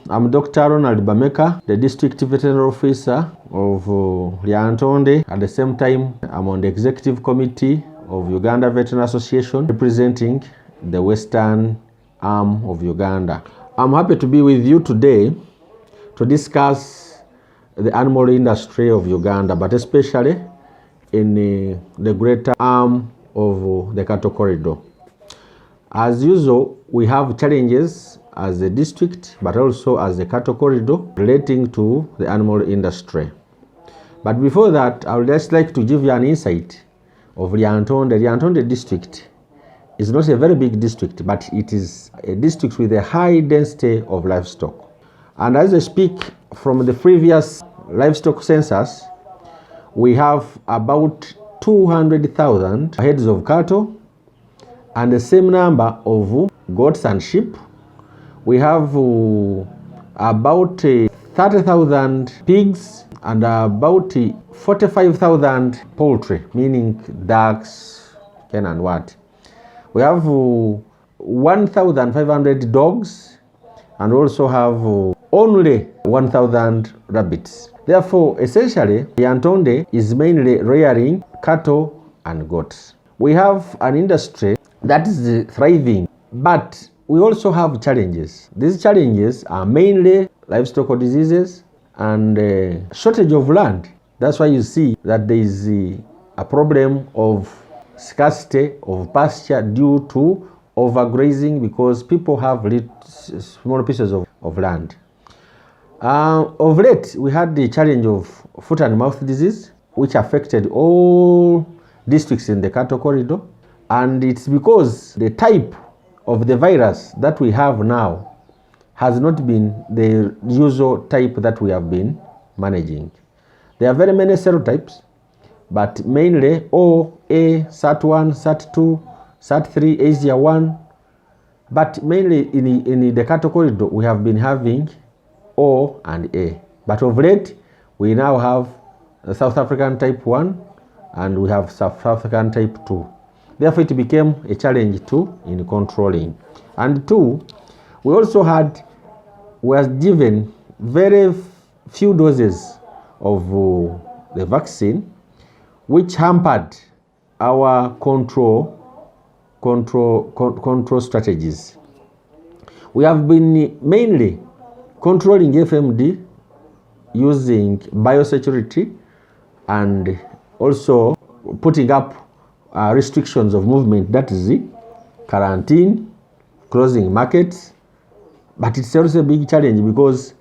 I'm Dr. Ronald Bameka, the District Veterinary Officer of Lyantonde. At the same time, I'm on the Executive Committee of Uganda Veterinary Association, representing the Western arm of Uganda. I'm happy to be with you today to discuss the animal industry of Uganda, but especially in the greater arm of the cattle corridor. As usual, we have challenges as a district, but also as a cattle corridor relating to the animal industry. But before that, I would just like to give you an insight of Lyantonde. The Lyantonde District is not a very big district, but it is a district with a high density of livestock. And as I speak, from the previous livestock census, we have about 200,000 heads of cattle and the same number of goats and sheep. We have about 30,000 pigs and about 45,000 poultry, meaning ducks, hen and what. We have 1,500 dogs and also have only 1,000 rabbits. Therefore, essentially, Lyantonde is mainly rearing cattle and goats. We have an industry that is thriving, but we also have challenges. These challenges are mainly livestock diseases and shortage of land. That's why you see that there is a problem of scarcity of pasture due to overgrazing because people have small pieces of land. Of late, we had the challenge of foot and mouth disease, which affected all districts in the cattle corridor. And it's because the type of the virus that we have now has not been the usual type that we have been managing. There are very many serotypes, but mainly O, A, SAT1, SAT2, SAT3, Asia 1. But mainly in the cattle corridor, we have been having O and A. But of late, we now have the South African type 1 and we have South African type 2. Therefore, it became a challenge too in controlling. And two, we also was given very few doses of the vaccine, which hampered our control strategies. We have been mainly controlling FMD using biosecurity and also putting up restrictions of movement, that is quarantine, closing markets. But it's also a big challenge because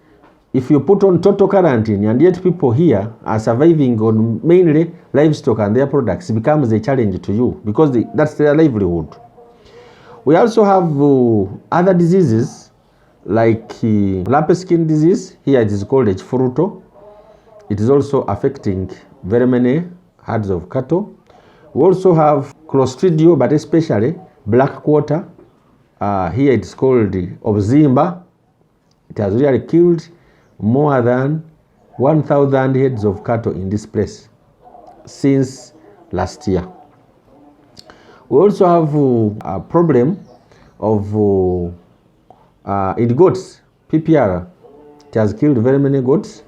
if you put on total quarantine and yet people here are surviving on mainly livestock and their products, it becomes a challenge to you because that's their livelihood. We also have other diseases like lumpy skin disease. Here it is called H-fruto. It is also affecting very many herds of cattle. We also have Clostridio, but especially black quarter. Here it's called Obzimba. It has really killed more than 1,000 heads of cattle in this place since last year. We also have a problem of in goats, PPR. It has killed very many goats.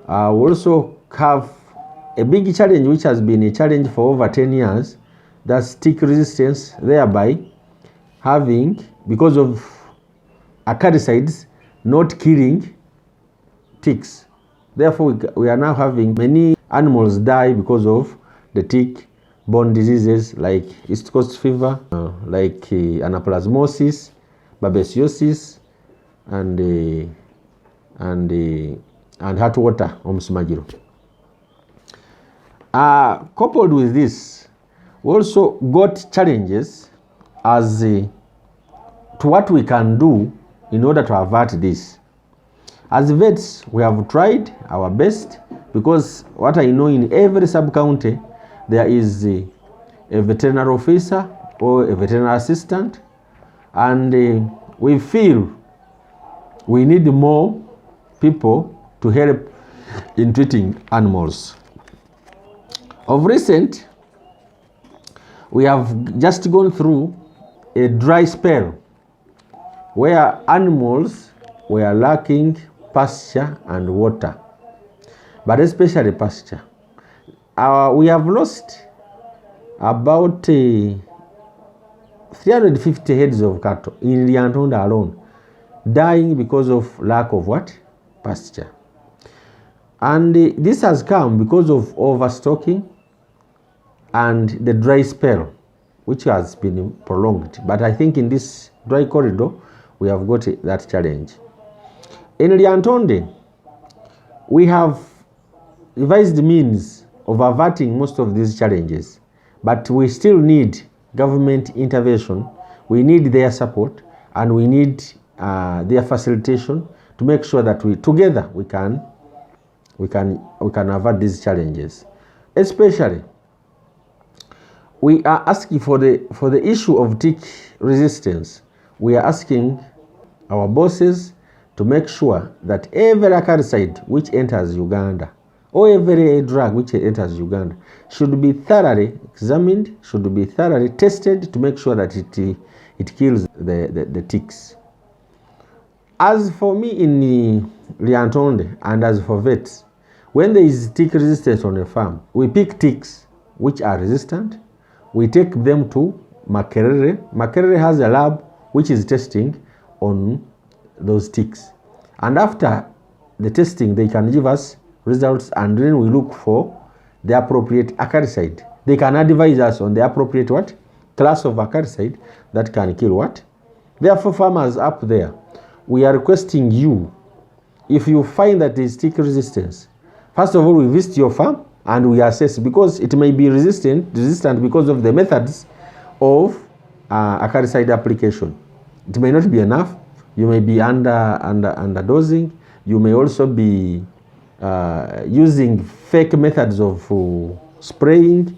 We also have a big challenge which has been a challenge for over 10 years, that's tick resistance, thereby having, because of acaricides not killing ticks. Therefore, we are now having many animals die because of the tick-borne diseases like East Coast fever, like anaplasmosis, babesiosis, and heart water omusumagiro. Coupled with this, we also got challenges as to what we can do in order to avert this. As vets, we have tried our best because what I know, in every sub-county there is a veterinary officer or a veterinary assistant, and we feel we need more people to help in treating animals. Of recent, we have just gone through a dry spell where animals we are lacking pasture and water, but especially pasture. We have lost about 350 heads of cattle in Lyantonde alone, dying because of lack of what? Pasture. And this has come because of overstocking and the dry spell, which has been prolonged. But I think in this dry corridor, we have got that challenge. In Lyantonde, we have devised means of averting most of these challenges, but we still need government intervention. We need their support, and we need their facilitation to make sure that together we can avert these challenges. Especially, we are asking for the issue of tick resistance. We are asking our bosses to make sure that every acaricide which enters Uganda, or every drug which enters Uganda, should be thoroughly examined, should be thoroughly tested to make sure that it kills the ticks. As for me in Lyantonde, and as for vets, when there is tick resistance on a farm, we pick ticks which are resistant. We take them to Makerere. Makerere has a lab which is testing on those ticks. And after the testing, they can give us results, and then we look for the appropriate acaricide. They can advise us on the appropriate what? Class of acaricide that can kill what? Therefore, farmers up there, we are requesting you, if you find that there is tick resistance, first of all, we visit your farm and we assess, because it may be resistant because of the methods of acaricide application. It may not be enough. You may be under dosing. You may also be using fake methods of spraying.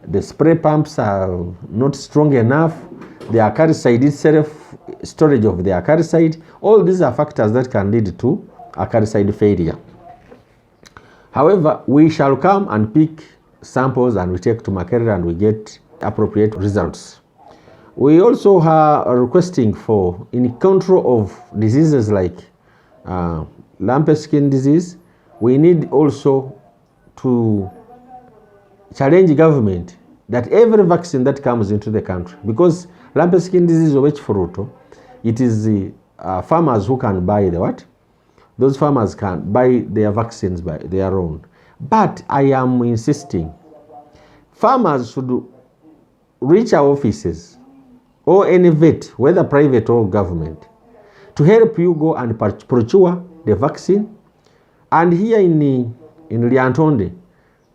The spray pumps are not strong enough. The acaricide itself, storage of the acaricide, all these are factors that can lead to acaricide failure. However, we shall come and pick samples and we take to Makerere and we get appropriate results. We also are requesting for, in control of diseases like lumpy skin disease, we need also to challenge government that every vaccine that comes into the country, because lumpy skin disease or fruto, it is the farmers who can buy the what? Those farmers can buy their vaccines by their own. But I am insisting, farmers should reach our offices or any vet, whether private or government, to help you go and procure the vaccine. And here in Lyantonde,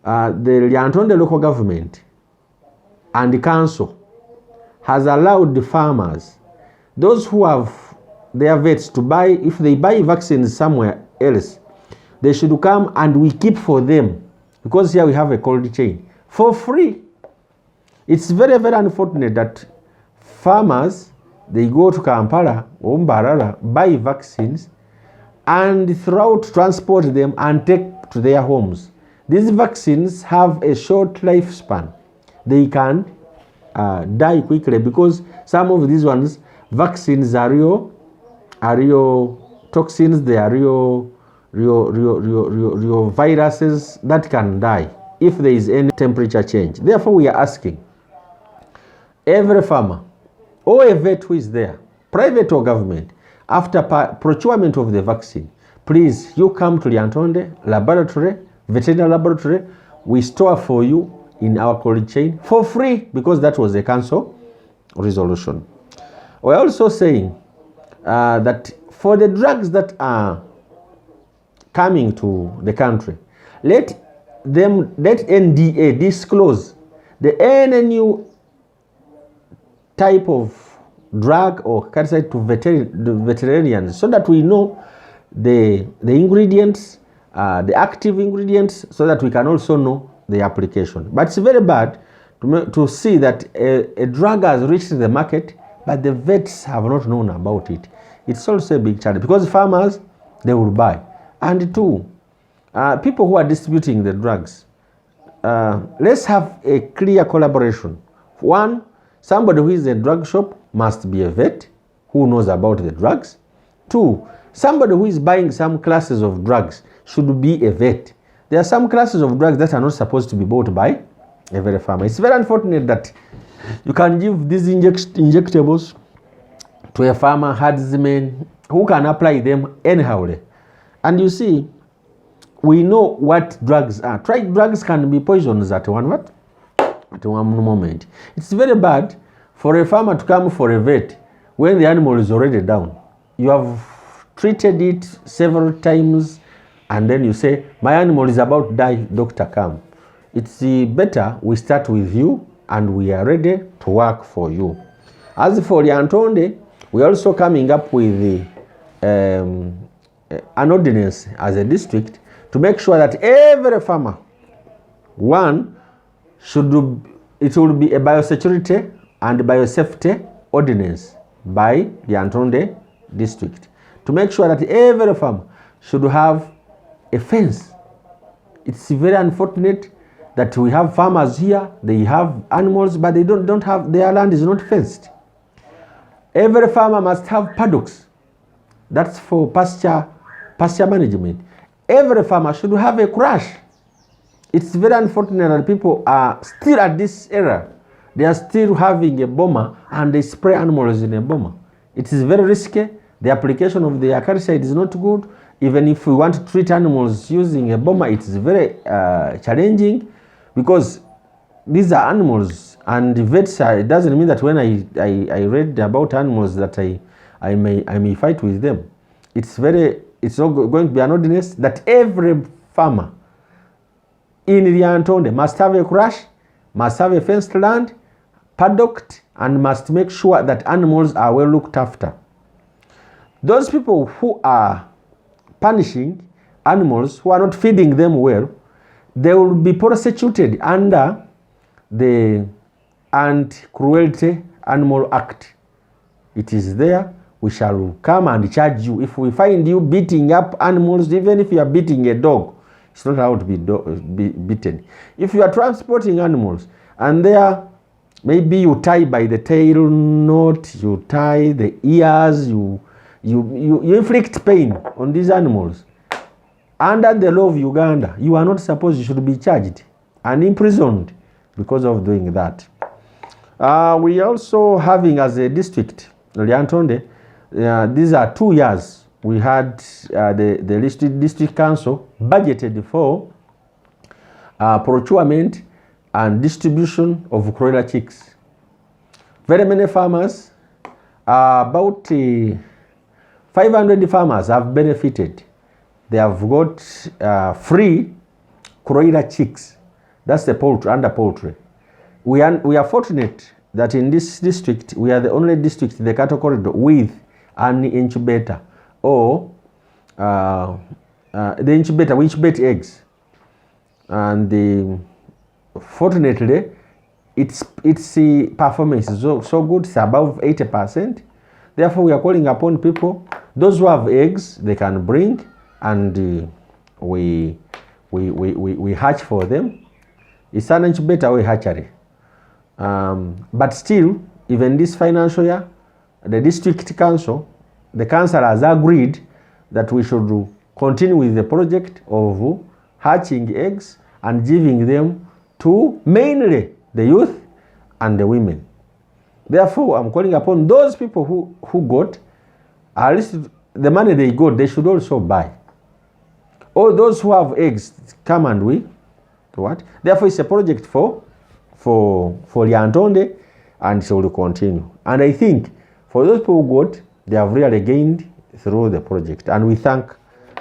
the Lyantonde local government and the council has allowed the farmers, those who have their vets, to buy, if they buy vaccines somewhere else, they should come and we keep for them, because here we have a cold chain, for free. It's very, very unfortunate that farmers, they go to Kampala or Mbarara, buy vaccines, and throughout transport them and take to their homes. These vaccines have a short lifespan. They can die quickly, because some of these ones, vaccines are real toxins, they are real viruses that can die if there is any temperature change. Therefore, we are asking every farmer or a vet who is there, private or government, after procurement of the vaccine, please, you come to Lyantonde laboratory, veterinary laboratory, we store for you in our cold chain for free, because that was a council resolution. We're also saying that for the drugs that are coming to the country, let NDA disclose any new type of drug or acaricide to veterinarians, so that we know the ingredients, the active ingredients, so that we can also know the application. But it's very bad to see that a drug has reached the market, but the vets have not known about it. It's also a big challenge, because farmers, they will buy. And two, people who are distributing the drugs, let's have a clear collaboration. One, somebody who is in a drug shop must be a vet who knows about the drugs. Two, Somebody who is buying some classes of drugs should be a vet. There are some classes of drugs that are not supposed to be bought by a very farmer. It's very unfortunate that you can give these injectables to a farmer herdsman who can apply them anyhow. And you see, we know what drugs are. Drugs can be poisons at one moment. It's very bad for a farmer to come for a vet when the animal is already down. You have treated it several times and then you say, my animal is about to die, doctor, come. It's better we start with you and we are ready to work for you. As for Lyantonde, we are also coming up with an ordinance as a district to make sure that every farmer, it will be a biosecurity and biosafety ordinance by Lyantonde District to make sure that every farmer should have a fence. It's very unfortunate that we have farmers here, they have animals, but they don't have, their land is not fenced. Every farmer must have paddocks. That's for pasture management. Every farmer should have a crash. It's very unfortunate that people are still at this era. They are still having a boma and they spray animals in a boma. It is very risky. The application of the acaricide is not good. Even if we want to treat animals using a boma, it is very challenging because these are animals and vets it doesn't mean that when I read about animals that I may fight with them. It's not going to be an ordinance that every farmer in Lyantonde must have a crash, must have a fenced land, paddocked, and must make sure that animals are well looked after. Those people who are punishing animals, who are not feeding them well, they will be prosecuted under the Anti-Cruelty Animal Act. It is there. We shall come and charge you. If we find you beating up animals, even if you are beating a dog, it's not allowed to be beaten. If you are transporting animals and there maybe you tie by the tail knot, you tie the ears, you inflict pain on these animals. Under the law of Uganda, you are not supposed, you should be charged and imprisoned because of doing that. We also having as a district, Lyantonde, these are 2 years. We had the district council budgeted for procurement and distribution of broiler chicks. Very many farmers, about 500 farmers have benefited. They have got free broiler chicks. That's the poultry, under poultry. We are fortunate that in this district, we are the only district in the cattle corridor with an incubator or the incubator, we incubate eggs. And fortunately, its performance is so good, it's above 80%. Therefore, we are calling upon people, those who have eggs, they can bring, and we hatch for them. It's an incubator or a hatchery. But still, even this financial year, the district council, the council has agreed that we should continue with the project of hatching eggs and giving them to mainly the youth and the women. Therefore, I'm calling upon those people who got, at least the money they got, they should also buy. All those who have eggs, come and we, what? Therefore, it's a project for Lyantonde, and it will continue. And I think for those people who got, they have really gained through the project. And we thank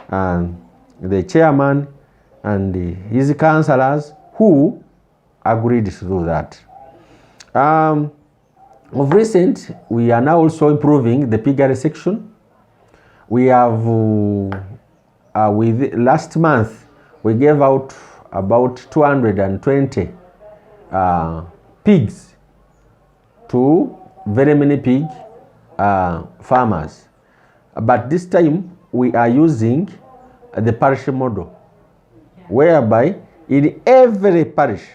the chairman and his councillors who agreed to do that. Of recent, we are now also improving the piggery section. We have, last month, we gave out about 220 pigs to very many pig farmers. But this time, we are using the parish model, whereby in every parish,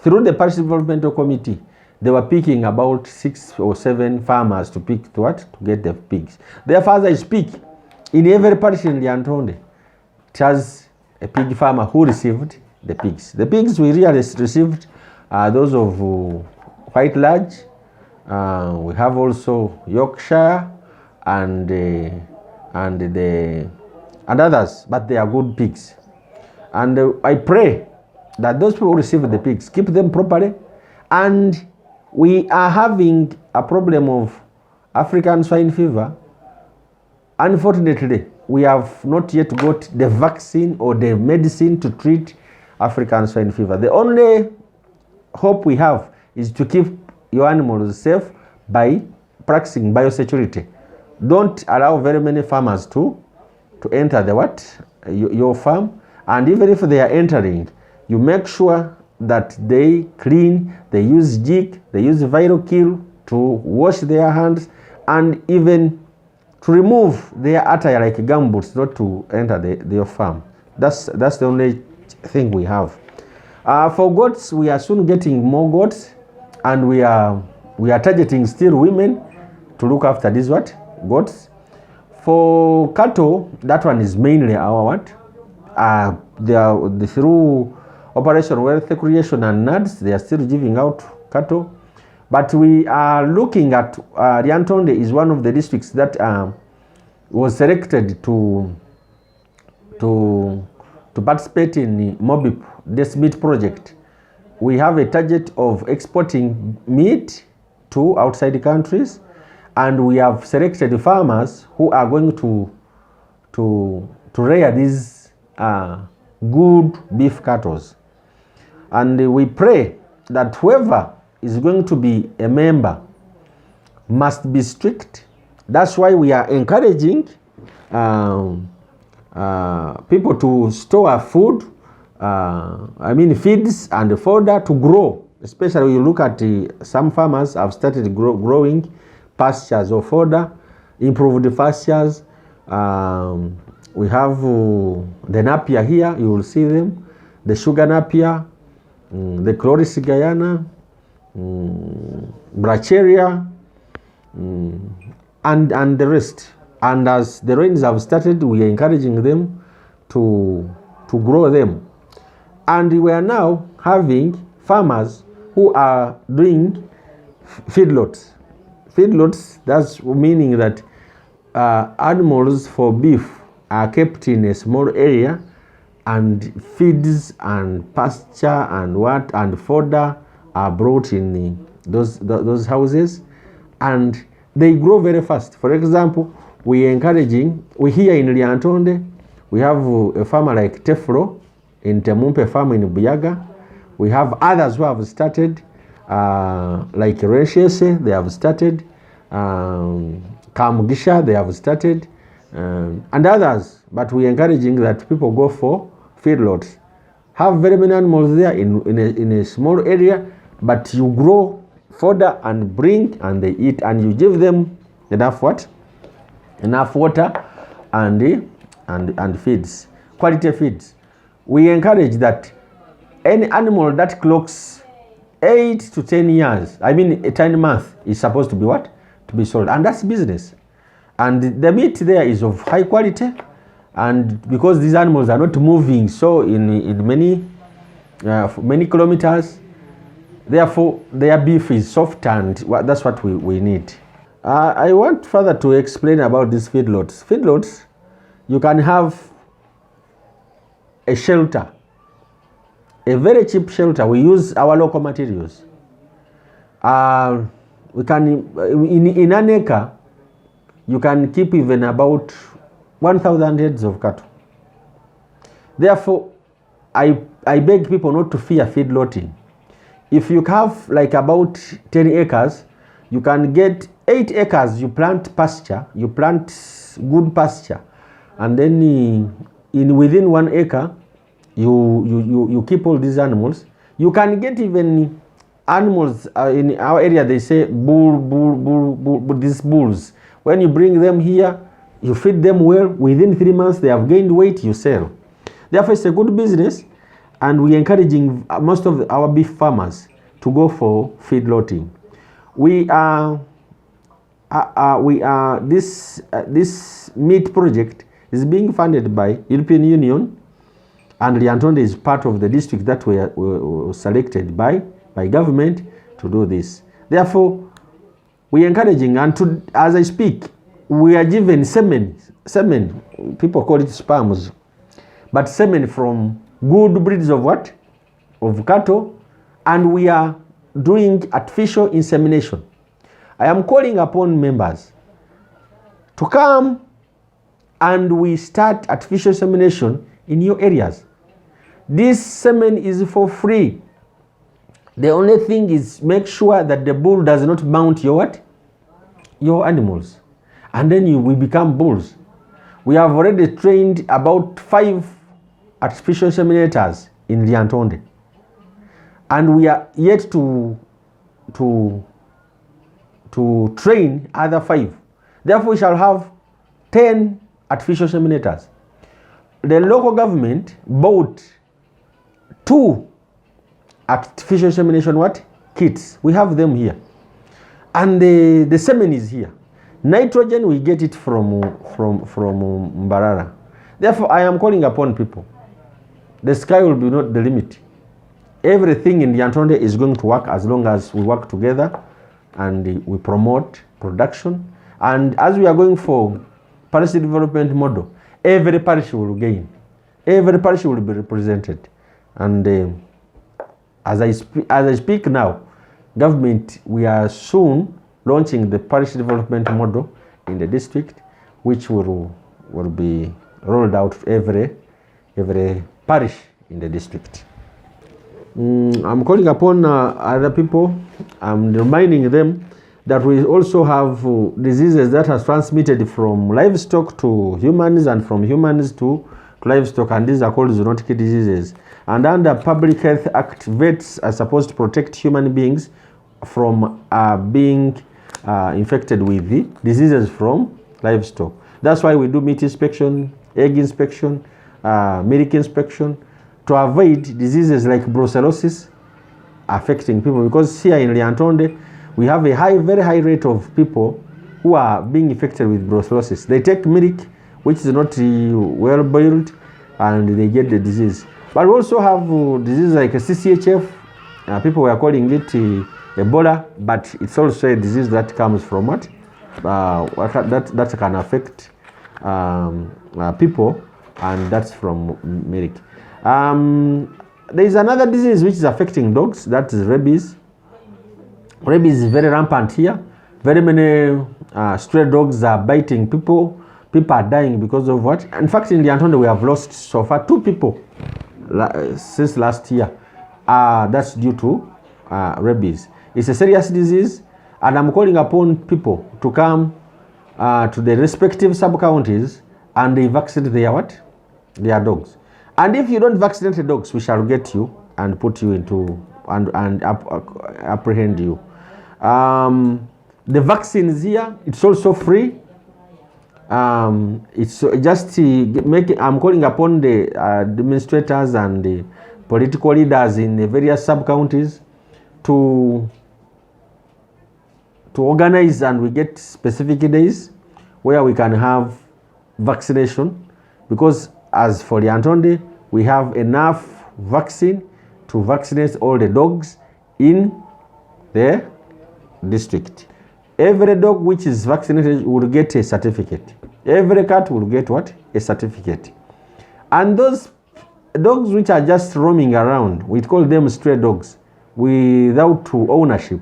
through the parish developmental committee, they were picking about 6 or 7 farmers to pick to what? To get the pigs. Therefore, as I speak, in every parish in Lyantonde, it has a pig farmer who received the pigs. The pigs we really received are those of White Lodge. We have also Yorkshire and others, but they are good pigs. And I pray that those people who receive the pigs, keep them properly. And we are having a problem of African swine fever. Unfortunately, we have not yet got the vaccine or the medicine to treat African swine fever. The only hope we have is to keep your animals safe by practicing biosecurity. Don't allow very many farmers to enter your farm. And even if they are entering, you make sure that they clean, they use jig, they use viral kill to wash their hands, and even to remove their attire like gumboots, not to enter your farm. That's the only thing we have. For goats, we are soon getting more goats, and we are targeting still women to look after these goats. For cattle, that one is mainly our through Operation Wealth Creation and NADS, they are still giving out cattle. But we are looking at Lyantonde is one of the districts that was selected to participate in the MOBIP, this meat project. We have a target of exporting meat to outside countries, and we have selected farmers who are going to rear these good beef cattle. And we pray that whoever is going to be a member must be strict. That's why we are encouraging people to store food, feeds and fodder to grow. Especially when you look at some farmers have started growing pastures or fodder, improved pastures. We have the napier here, you will see them, the sugar napier, the Chloris Guyana, Bracharia, and the rest. And as the rains have started, we are encouraging them to grow them. And we are now having farmers who are doing feedlots. Feedlots, that's meaning that animals for beef are kept in a small area, and feeds and pasture and fodder are brought in those houses, and they grow very fast. For example, we here in Lyantonde, we have a farmer like Tefro in Temumpe farm in Buyaga. We have others who have started, like Reshese, they have started, Kamugisha, they have started, and others. But we are encouraging that people go for feedlots. Have very many animals there in a small area, but you grow fodder and bring and they eat, and you give them enough water and feeds, quality feeds. We encourage that any animal that clocks 8 to 10 years, a 10 month, is supposed to be to be sold, and that's business. And the meat there is of high quality, and because these animals are not moving so in many kilometers, therefore their beef is soft, and that's what we need. I want further to explain about these feedlots. Feedlots, you can have a shelter, a very cheap shelter. We use our local materials. We can in an acre, you can keep even about 1,000 heads of cattle. Therefore, I beg people not to fear feedlotting. If you have like about 10 acres, you can get 8 acres, you plant pasture, you plant good pasture, and then within 1 acre, you keep all these animals. You can get even animals in our area, they say these bulls. When you bring them here, you feed them well, within 3 months they have gained weight, you sell. Therefore, it's a good business, and we're encouraging most of our beef farmers to go for feedlotting. This meat project is being funded by European Union, and Lyantonde is part of the district that were selected by government to do this. Therefore, we are encouraging, and as I speak, we are given semen, people call it sperms, but semen from good breeds of what? Of cattle, and we are doing artificial insemination. I am calling upon members to come and we start artificial insemination in your areas. This semen is for free. The only thing is make sure that the bull does not mount your what? Your animals. And then you will become bulls. We have already trained about 5 artificial inseminators in Lyantonde. And we are yet to train other 5. Therefore, we shall have 10 artificial inseminators. The local government bought 2 artificial insemination what? Kits. We have them here. And the semen is here. Nitrogen, we get it from Mbarara. Therefore, I am calling upon people. The sky will be not the limit. Everything in Lyantonde is going to work as long as we work together and we promote production. And as we are going for parish development model, every parish will gain. Every parish will be represented. And as I speak now, government, we are soon launching the parish development model in the district, which will be rolled out to every parish in the district. I'm calling upon other people. I'm reminding them that we also have diseases that are transmitted from livestock to humans and from humans to livestock, and these are called zoonotic diseases. And under Public Health Act, vets are supposed to protect human beings from being infected with the diseases from livestock. That's why we do meat inspection, egg inspection, milk inspection, to avoid diseases like brucellosis affecting people. Because here in Lyantonde, we have a very high rate of people who are being infected with brucellosis. They take milk, which is not well boiled, and they get the disease. But we also have diseases like CCHF. People were calling it Ebola, but it's also a disease that comes from what? That can affect people, and that's from milk. There is another disease which is affecting dogs, that is rabies. Rabies is very rampant here. Very many stray dogs are biting people. People are dying because of what? In fact, in Lyantonde, we have lost so far 2 people since last year. That's due to rabies. It's a serious disease, and I'm calling upon people to come to the respective sub-counties and they vaccinate their dogs. And if you don't vaccinate the dogs, we shall get you and put you into and apprehend you. The vaccine is here. It's also free. It's just I'm calling upon the administrators and the political leaders in the various sub-counties to organize, and we get specific days where we can have vaccination, because as for Lyantonde, we have enough vaccine to vaccinate all the dogs in the district. Every dog which is vaccinated will get a certificate. Every cat will get what? A certificate. And those dogs which are just roaming around, we call them stray dogs, without ownership,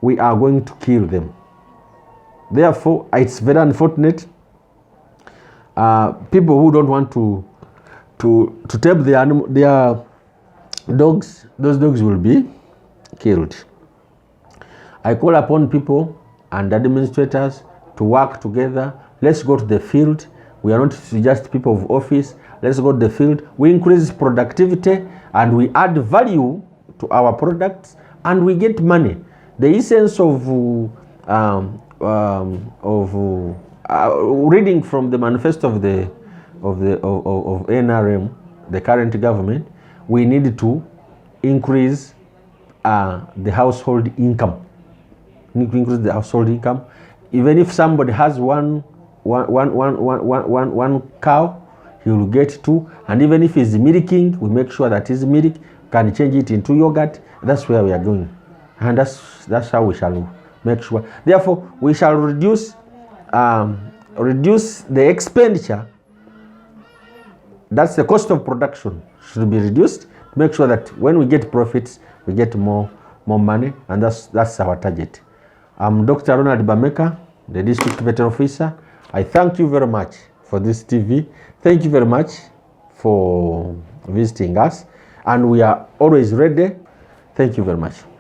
we are going to kill them. Therefore, it's very unfortunate. People who don't want to tame their dogs, those dogs will be killed. I call upon people and administrators to work together. Let's go to the field. We are not just people of office. Let's go to the field. We increase productivity and we add value to our products, and we get money. The essence of reading from the manifesto of NRM, the current government, we need to increase the household income. We need to increase the household income. Even if somebody has one cow, he will get 2. And even if he's milking, we make sure that his milk can change it into yogurt. That's where we are going. And that's how we shall make sure. Therefore, we shall reduce the expenditure. That's the cost of production should be reduced to make sure that when we get profits, we get more money, and that's our target. I'm Dr. Ronald Bameka, the District Veterinary Officer. I thank you very much for this TV. Thank you very much for visiting us, and we are always ready. Thank you very much.